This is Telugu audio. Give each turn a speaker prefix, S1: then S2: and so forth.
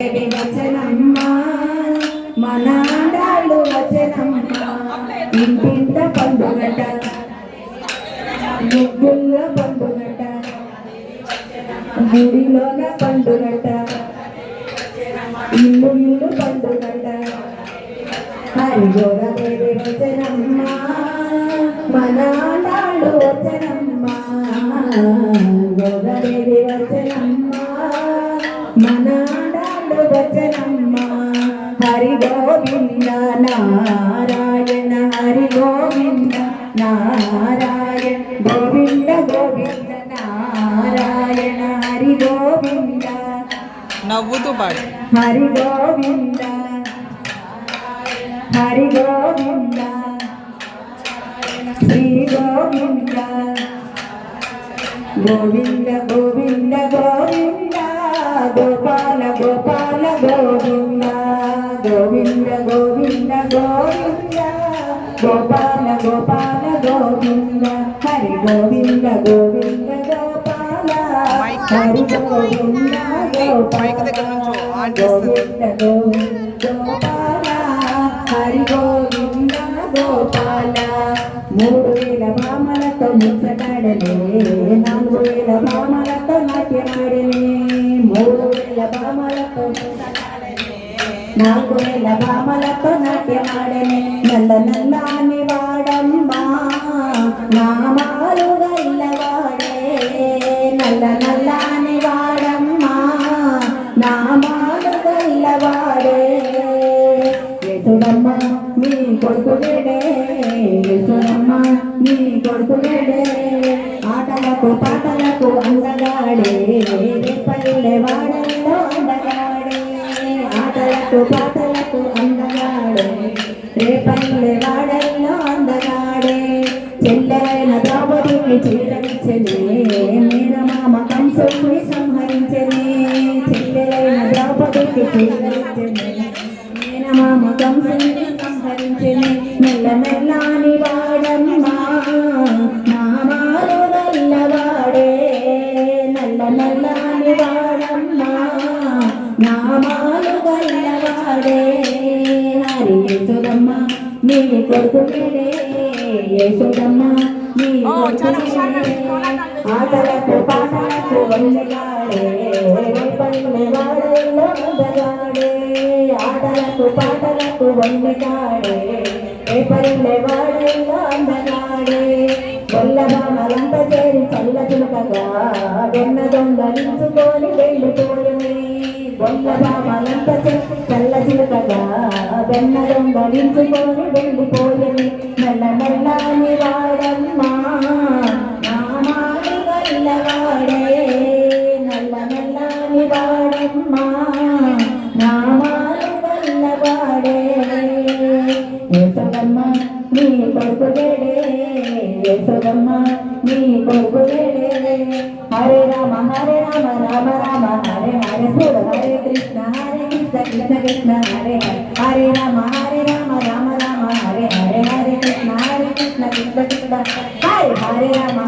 S1: వచనమ్మా మనాడాళ్ళు వచనమ్మా ఇంటింట పండుగట ముగ్గుల పండుగట గుడిలోన పండుగట ఇల్లు ఇల్లు పండుగట హరిగోరదేవి వచనమ్మా మనాడాళ్ళు వచనమ్మా గోరదేవి వచనమ్మా మనాడాళ్ళు వచనమ్మా హరి గోవింద నారాయణ హరి గోవింద నారాయణ గోవింద గోవింద నారాయణ హరి గోవింద
S2: నవ్వుతూ పాడు
S1: హరి గోవింద హరి గోవింద శ్రీ గోవింద గోవింద గోవింద గోవింద గోపాల గోపాల గోవింద గోవింద గోవింద గోవింద గోపాల గోపాల గోవింద హరి గోవింద గోవింద గోపాల హరి గోవింద గోపాల గోవింద గోవింద గోపాల హరి గోవింద గోపాల 3000 భామలతో ముచ్చటాడలే 4000 భామలతో నాట్యమాడలే 3000 భామలతో 4000 భామలతో నాట్యమాడలే నల్ల నల్లాని వాడమ్మా నామాలు గల్లవాడే నల్ల నల్లాని వాడమ్మా నామాలు గల్లవాడే యశోదమ్మ నీ కొడుకునేడే యశోదమ్మ నీ కొడుకునేడే ఆటలకు పాటలకు అందగాడే పల్లె వాడల్లో అందగాడే ఆటలకు పాటలకు అందగాడే రేపల్లె వాడల్లో అందగాడే చెల్లెలైన ద్రౌపదిని చీరవించనే మేనమామ కంసుని సంహరించనే చెల్లెలైన ద్రౌపదికి చీరవించనే మేనమామ కంసుని సంహరించనే మెల్ల మెల్లాని వాడమ్మా నామాలు గల్లవాడే నల్ల నల్లాని వాడమ్మా నామాలు గల్లవాడే హరి యశోదమ్మ నీ కొడుకునేడే యశోదమ్మ నీ కొడుకునేడే ఆటలకు పాటలకు వందగాడే పల్లె వాడల్లో అందగాడే ఆటలకు పాటలకు వందగాడే పల్లె వాడల్లో అందగాడే గొల్లభామలంత చేరి చల్ల చులకగా వెన్న దొంగలించుకొని వెళ్ళిపోయమే గొల్లభామలంత చేరి చల్ల చులకగా వెన్న దొంగలించుకొని వెళ్ళిపోయమే నల్ల నల్లాని వాడమ్మా నామాలు గల్లవాడే నల్ల నల్లాని వాడమ్మా నామాలు గల్లవాడే యశోదమ్మ నీ కొడుకులేడే యశోదమ్మ నీ కొడుకులేడే హరే రామ రామ రామ హరే హరే శివ హరే కృష్ణ కృష్ణ కృష్ణ హరే హరే రామ రామ రామ హరే హరే హరే కృష్ణ కృష్ణ కృష్ణ హరే హరే రామ